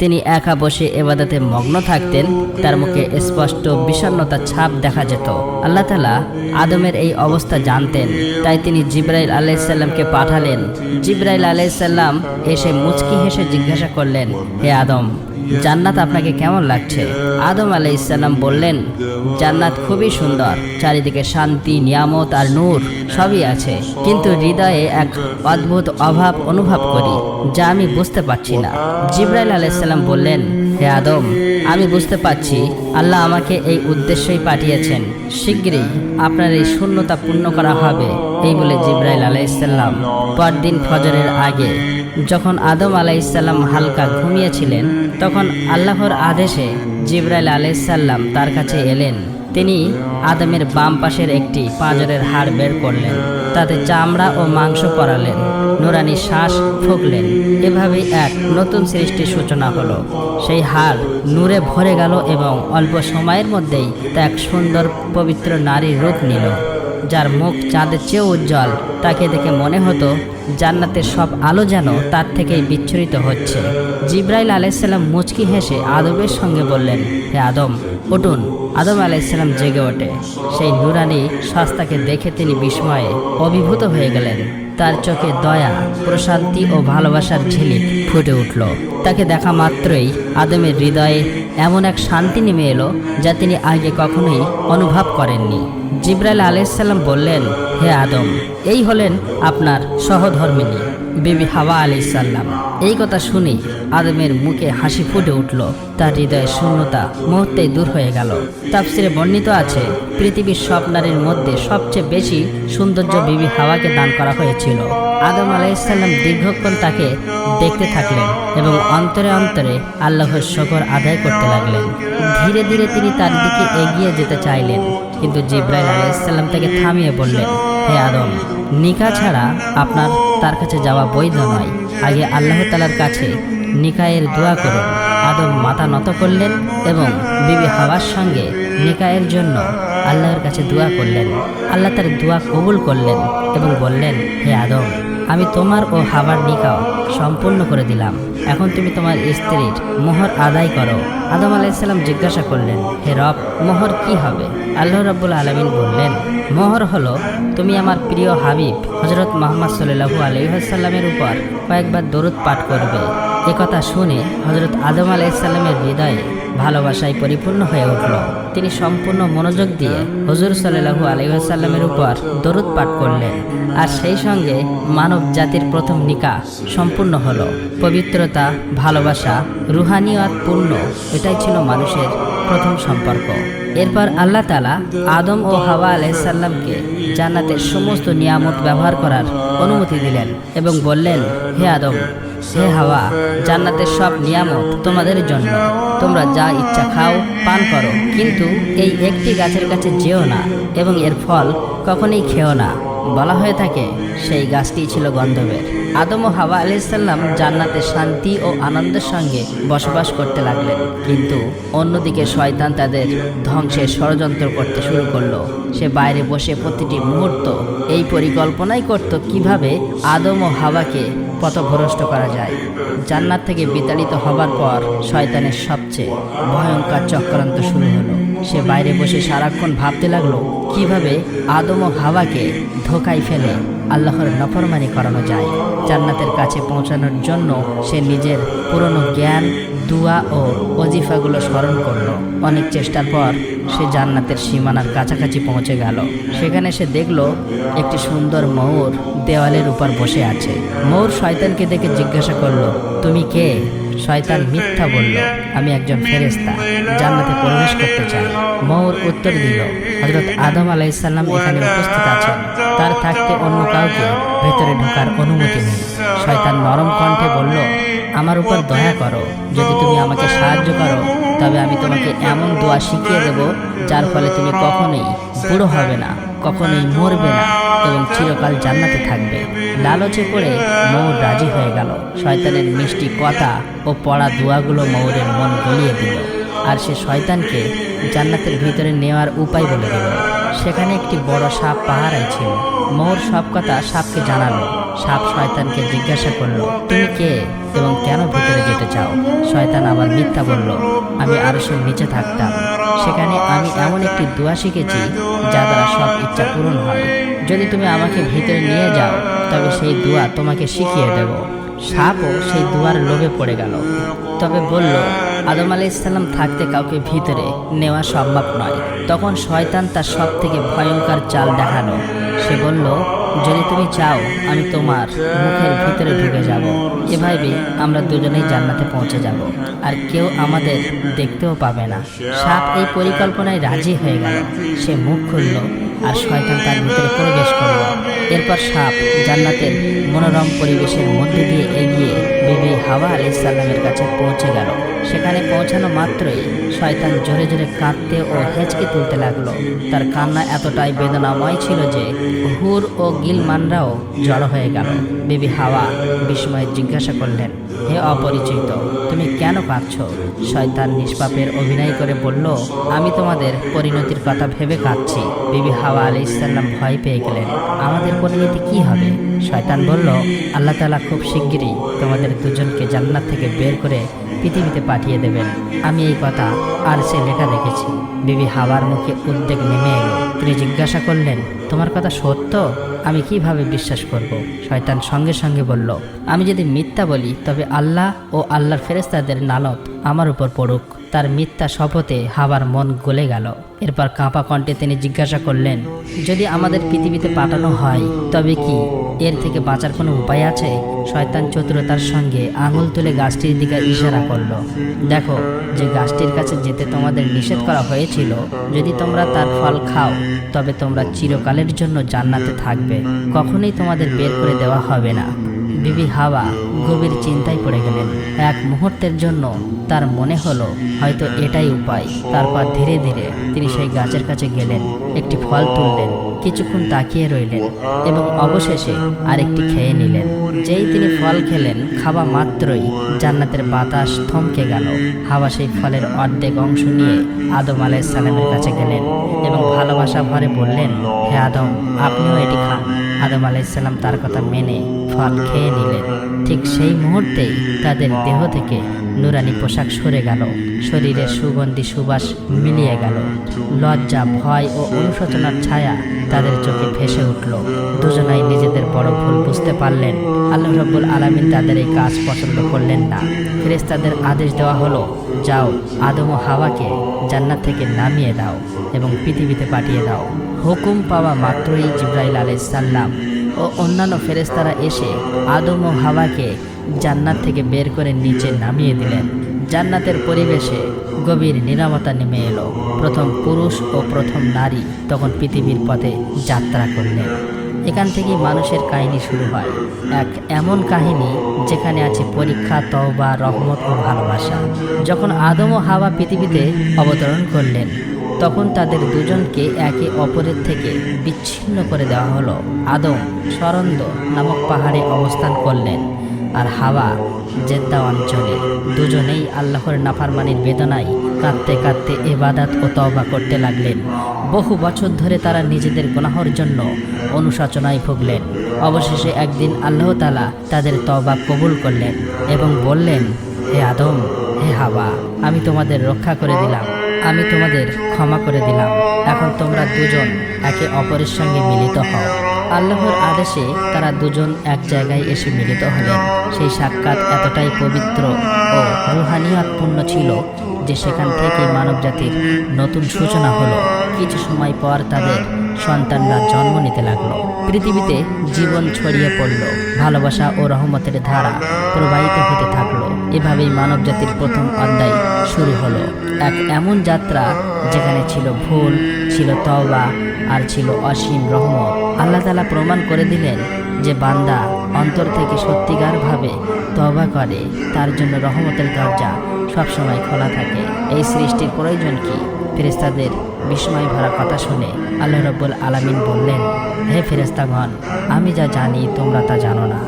তিনি একা বসে ইবাদতে মগ্ন থাকতেন, তার মুখে স্পষ্ট বিষণ্ণতার ছাপ দেখা যেত। আল্লাহ তাআলা আদমের এই অবস্থা জানতেন, তাই তিনি জিবরাইল আলাইহিস সালামকে পাঠালেন। জিবরাইল আলাইহিস সালাম এসে মুচকি হেসে জিজ্ঞাসা করলেন, হে আদম, জান্নাত আপনাকে কেমন লাগছে? আদম আলাইহিস সালাম বললেন, জান্নাত খুবই সুন্দর, চারিদিকে শান্তি, নিয়ামত আর নূর সবই আছে, কিন্তু হৃদয়ে এক অদ্ভুত অভাব অনুভব করি, যা আমি বুঝতে পারছি না। জিবরাইল আলাইহিস সালাম বললেন, হে আদম, আমি বুঝতে পারছি আল্লাহ আমাকে এই উদ্দেশ্যেই পাঠিয়েছেন, শীঘ্রই আপনার এই শূন্যতা পূর্ণ করা হবে। এই বলে জিবরাইল আলাইহিস সালাম পরদিন ফজরের আগে যখন আদম আলাইহিস সালাম হালকা ঘুমিয়েছিলেন, তখন আল্লাহর আদেশে জিবরাইল আলাইহিস সালাম তার কাছে এলেন। তিনি আদমের বাম পাশের একটি পাঁজরের হাড় বের করলেন, তাতে চামড়া ও মাংস পরালেন, নুরানি শ্বাস ফুঁকলেন। এভাবেই এক নতুন সৃষ্টির সূচনা হলো। সেই হাড় নূরে ভরে গেল এবং অল্প সময়ের মধ্যেই তা এক সুন্দর পবিত্র নারীর রূপ নিল, যার মুখ চাঁদের চেয়েও উজ্জ্বল। তাকে দেখে মনে হতো জান্নাতের সব আলো যেন তার থেকেই বিচ্ছুরিত হচ্ছে। জিবরাইল আলাইহিস সালাম মুচকি হেসে আদমের সঙ্গে বললেন, হে আদম, উঠুন। আদম আলাইহিস সালাম জেগে ওঠে। সেই নুরানি সস্তাকে দেখে তিনি বিস্ময়ে অভিভূত হয়ে গেলেন। তার চোখে দয়া, প্রশান্তি ও ভালোবাসার ঝিলিক ফুটে উঠল। তাকে দেখা মাত্রই আদমের হৃদয়ে এমন এক শান্তি নেমে এলো, যা তিনি আগে কখনোই অনুভব করেননি। জিবরাইল আলাইহিস সালাম বললেন, হে আদম, এই হলেন আপনার সহধর্মিণী বিবি হাওয়া আলাইহিস সালাম। এই কথা শুনে আদমের মুখে হাসি ফুটে উঠল, তার হৃদয়ের শূন্যতা মুহূর্তেই দূর হয়ে গেল। তাফসিরে বর্ণিত আছে, পৃথিবীর সব নারীর মধ্যে সবচেয়ে বেশি সৌন্দর্য বিবি হাওয়াকে দান করা হয়েছিল। আদম আলাইহিস সালাম দীর্ঘক্ষণ তাকে দেখতে থাকলেন এবং অন্তরে অন্তরে আল্লাহর শুকর আদায় করতে লাগলেন। ধীরে ধীরে তিনি তার দিকে এগিয়ে যেতে চাইলেন, কিন্তু জিবরাইল আলাইহিস সালাম তাকে থামিয়ে বললেন, হে আদম, নিকাহ ছাড়া আপনার তার কাছে যাওয়া বৈধ নয়। আগে আল্লাহ তাআলার কাছে নিকাহের দোয়া করুন। আদম মাথা নত করলেন এবং বিবি হাওয়ার সঙ্গে নিকাহের জন্য আল্লাহর কাছে দোয়া করলেন। আল্লাহ তার দোয়া কবুল করলেন এবং বললেন, হে আদম, আমি তোমার ও হাওয়ার নিকাহ সম্পূর্ণ করে দিলাম। এখন তুমি তোমার স্ত্রীর মোহর আদায় করো। আদম আলাইহিস সালাম জিজ্ঞাসা করলেন, হে রব, মোহর কি হবে? আল্লাহ রাব্বুল আলামিন বললেন, মোহর হলো তুমি আমার প্রিয় হাবিব হযরত মুহাম্মদ সাল্লাল্লাহু আলাইহি ওয়াসাল্লামের উপর কয়েকবার দরুদ পাঠ করবে। একথা শুনে হযরত আদম আলাইহিস সালামের হৃদয়ে ভালোবাসায় পরিপূর্ণ হয়ে উঠল। তিনি সম্পূর্ণ মনোযোগ দিয়ে হুজুর সাল্লাল্লাহু আলাইহি ওয়াসাল্লামের উপর দরুদ পাঠ করলেন, আর সেই সঙ্গে মানব জাতির প্রথম নিকাহ সম্পূর্ণ হলো। পবিত্রতা, ভালোবাসা, রুহানিয়াত পূর্ণ, এটাই ছিল মানুষের প্রথম সম্পর্ক। এরপর আল্লাহ তাআলা আদম ও হাওয়া আলাইহিস সালামকে জান্নাতের সমস্ত নিয়ামত ব্যবহার করার অনুমতি দিলেন এবং বললেন, হে আদম, হে হাওয়া, জান্নাতের সব নিয়ামত তোমাদের জন্য, তোমরা যা ইচ্ছা খাও, পান করো, কিন্তু এই একটি গাছের কাছে যেও না এবং এর ফল কখনোই খেও না। বলা হয়ে থাকে সেই গাছটি ছিল গন্ধবের। আদম ও হাওয়া আলাইহিস সালাম জান্নাতে শান্তি ও আনন্দের সঙ্গে বসবাস করতে লাগলেন, কিন্তু অন্যদিকে শয়তান তাদের ধ্বংসের ষড়যন্ত্র করতে শুরু করলো। সে বাইরে বসে প্রতিটি মুহূর্ত এই পরিকল্পনাই করত কিভাবে আদম ও হাওয়াকে পথভ্রষ্ট করা যায়। জান্নাত থেকে বিতাড়িত হবার পর শয়তানের সবচেয়ে ভয়ঙ্কর চক্রান্ত শুরু হলো। সে বাইরে বসে সারাক্ষণ ভাবতে লাগলো কিভাবে আদম ও হাওয়াকে ধোঁকায় ফেলে আল্লাহর নাফরমানি করানো যায়। জান্নাতের কাছে পৌঁছানোর জন্য সে নিজের পুরনো জ্ঞান, দুয়া ও ওজিফাগুলো স্মরণ করলো। অনেক চেষ্টার পর সে জান্নাতের সীমানার কাছাকাছি পৌঁছে গেল। সেখানে সে দেখলো একটি সুন্দর ময়ূর দেওয়ালের উপর বসে আছে। ময়ূর শয়তানকে দেখে জিজ্ঞাসা করলো, তুমি কে? শয়তান মিথ্যা বলল, আমি একজন ফেরেশতা, জান্নাতে প্রবেশ করতে চাই। ময়ূর উত্তর দিল, হযরত আদম আলাইহিস সালাম এখানে উপস্থিত আছেন, তার থাকতে অন্য কাউকে ভেতরে ঢোকার অনুমতি নেই। শয়তান নরম কণ্ঠে বলল, আমার উপর দয়া করো, যদি তুমি আমাকে সাহায্য করো তবে আমি তোমাকে এমন দোয়া শিখিয়ে দেব যার ফলে তুমি কখনোই বুড়ো হবে না, কখনোই মরবে না এবং চিরকাল জান্নাতে থাকবে। লালচে পড়ে ময়ূর রাজি হয়ে গেল। শয়তানের মিষ্টি কথা ও পড়া দোয়াগুলো ময়ূরের মন গলিয়ে দিল, আর সে শয়তানকে জান্নাতের ভিতরে নেওয়ার উপায় বলে দিল। সেখানে একটি বড় সাপ পাহারায় ছিল। ময়ূর সব কথা সাপকে জানালো। সাপ শয়তানকে জিজ্ঞাসা করলো, তুমি কে এবং কেন ভিতরে যেতে চাও? শয়তান আবার মিথ্যা বলল, আমি আরশের নিচে থাকতাম, সেখানে আমি এমন একটি দোয়া শিখেছি যা দ্বারা সব ইচ্ছা পূরণ হয়। যদি তুমি আমাকে ভিতরে নিয়ে যাও তবে সেই দোয়া তোমাকে শিখিয়ে দেব। সাপও সেই দোয়ার লোভে পড়ে গেল, তবে বলল, আদম আলাইহিসসালাম থাকতে কাউকে ভিতরে নেওয়া সম্ভব নয়। তখন শয়তান তার সব থেকে ভয়ঙ্কর চাল দেখালো। সে বলল, যদি তুমি চাও আমি তোমার মুখের ভিতরে ঢুকে যাব, এভাবে আমরা দুজনেই জান্নাতে পৌঁছে যাব, আর কেউ আমাদের দেখতেও পাবে না। সাপ এই পরিকল্পনায় রাজি হয়ে গেল। সে মুখ খুলল আর শয়তান তার ভিতরে প্রবেশ করল। এরপর সাপ জান্নাতের মনোরম পরিবেশের মধ্যে দিয়ে এগিয়ে বিবি হাওয়া আলাইহিসসালামের কাছে পৌঁছে গেল। সেখানে পৌঁছানো মাত্রই শয়তান জোরে জোরে কাঁদতে ও হেঁচকে তুলতে লাগলো। তার কান্না এতটাই বেদনাময় ছিল যে হুর ও গিলমানরাও জড়ো হয়ে গেল। বিবি হাওয়া বিস্ময়ে জিজ্ঞাসা করলেন, হে অপরিচিত, তুমি কেন কাঁদছ? শয়তান নিষ্পাপের অভিনয় করে বলল, আমি তোমাদের পরিণতির কথা ভেবে কাঁদছি। বিবি হাওয়া আলাইহিসসালাম ভয় পেয়ে গেলেন, আমাদের পরিণতি কি হবে? শয়তান বলল, আল্লাহ তাআলা খুব শিগগিরই তোমাদের দুজনকে জান্নাত থেকে বের করে পৃথিবীতে পাঠিয়ে দেবেন। আমি এই কথা আরশে লেখা দেখেছি। বিবি হাওয়ার মুখে উদ্বেগ নেমে এলো। তিনি জিজ্ঞাসা করলেন, তোমার কথা সত্য? আমি কিভাবে বিশ্বাস করব? শয়তান সঙ্গে সঙ্গে বলল, আমি যদি মিথ্যা বলি তবে আল্লাহ ও আল্লাহর ফেরেশতাদের লানত আমার উপর পড়ুক। তার মিথ্যা শপথে হাওয়ার মন গলে গেল। এরপর কাঁপা কণ্ঠে তিনি জিজ্ঞাসা করলেন, যদি আমাদের পৃথিবীতে পাঠানো হয় তবে কি এর থেকে বাঁচার কোনো উপায় আছে? শয়তান চতুরতার সঙ্গে আঙুল তুলে গাছটির দিকে ইশারা করলো, দেখো, যে গাছটির কাছে যেতে তোমাদের নিষেধ করা হয়েছিল, যদি তোমরা তার ফল খাও তবে তোমরা চিরকালের জন্য জান্নাতে থাকবে, কখনোই তোমাদের বের করে দেওয়া হবে না। বিবি হাওয়া গভীর চিন্তায় পড়ে গেলেন। এক মুহূর্তের জন্য তার মনে হলো হয়তো এটাই উপায়। তারপর ধীরে ধীরে তিনি সেই গাছের কাছে গেলেন, একটি ফল তুললেন, কিছুক্ষণ তাকিয়ে রইলেন এবং অবশেষে আরেকটি খেয়ে নিলেন। যেই তিনি ফল খেলেন, খাওয়া মাত্রই জান্নাতের বাতাস থমকে গেল। হাওয়া সেই ফলের অর্ধেক অংশ নিয়ে আদম আলাইহিসসালামের কাছে গেলেন এবং ভালোবাসা ভরে বললেন, হে আদম, আপনিও এটি খান। আদম আলাইহিসসালাম তার কথা মেনে ফল খেয়ে নিলেন। ঠিক সেই মুহূর্তেই তাদের দেহ থেকে নুরানি পোশাক সরে গেল, শরীরে সুগন্ধি সুবাস মিলিয়ে গেল। লজ্জা, ভয় ও অনুশোচনার ছায়া তাদের চোখে ভেসে উঠল। দুজনাই নিজেদের বড় ভুল বুঝতে পারলেন। আল্লাহ রাব্বুল আলামিন তাদের এই কাজ পছন্দ করলেন না। ফেরেশতাদের আদেশ দেওয়া হলো, যাও, আদম ও হাওয়াকে জান্নাত থেকে নামিয়ে দাও এবং পৃথিবীতে পাঠিয়ে দাও। হুকুম পাওয়া মাত্রই জিবরাইল আলাইহিসসালাম ও অন্যান্য ফেরেশতারা এসে আদম ও হাওয়াকে জান্নাত থেকে বের করে নিচে নামিয়ে দিলেন। জান্নাতের পরিবেশে গভীর নীরবতা নেমে এলো। প্রথম পুরুষ ও প্রথম নারী তখন পৃথিবীর পথে যাত্রা করলেন। এখান থেকেই মানুষের কাহিনী শুরু হয়, এক এমন কাহিনী যেখানে আছে পরীক্ষা, তওবা, রহমত ও ভালোবাসা। যখন আদম ও হাওয়া পৃথিবীতে অবতরণ করলেন তখন তাদের দুজনকে একে অপরের থেকে বিচ্ছিন্ন করে দেওয়া হলো। আদম সরন্দ নামক পাহাড়ে অবস্থান করলেন আর হাওয়া জেদ্দা অঞ্চলে। দুজনেই আল্লাহর নাফরমানির বেদনায় কাঁদতে কাঁদতে ইবাদত ও তওবা করতে লাগলেন। বহু বছর ধরে তারা নিজেদের গুনাহের জন্য অনুশোচনায় ভুগলেন। অবশেষে একদিন আল্লাহ তাআলা তাদের তওবা কবুল করলেন এবং বললেন, হে আদম, হে হাওয়া, আমি তোমাদের রক্ষা করে দিলাম, আমি তোমাদের ক্ষমা করে দিলাম। এখন তোমরা দুজন একে অপরের সঙ্গে মিলিত হও। আল্লাহর আদেশে তারা দুজন এক জায়গায় এসে মিলিত হলেন। সেই সাক্ষাৎ এতটাই পবিত্র ও রুহানিয়াতপূর্ণ ছিল যে সেখান থেকে মানবজাতির নতুন সূচনা হলো। কিছু সময় পর তাদের সন্তানরা জন্ম নিতে লাগলো। পৃথিবীতে জীবন ছড়িয়ে পড়ল, ভালোবাসা ও রহমতের ধারা প্রবাহিত হতে থাকলো। এভাবেই মানবজাতির প্রথম অধ্যায় শুরু হলো। এক এমন যাত্রা যেখানে ছিল ভুল, ছিল তওবা আর ছিল অসীম রহমত। আল্লাহ তাআলা প্রমাণ করে দিলেন যে বান্দা অন্তর থেকে সত্যিকারভাবে তওবা করে তার জন্য রহমতের দরজা সবসময় খোলা থাকে। এই সৃষ্টির প্রয়োজন কি? ফেরেশতাদের বিস্ময় ভরা কথা শুনে আল্লাহ রাব্বুল আলামিন বললেন, হে ফেরেশতাগণ, আমি যা জানি তোমরা তা জানো না।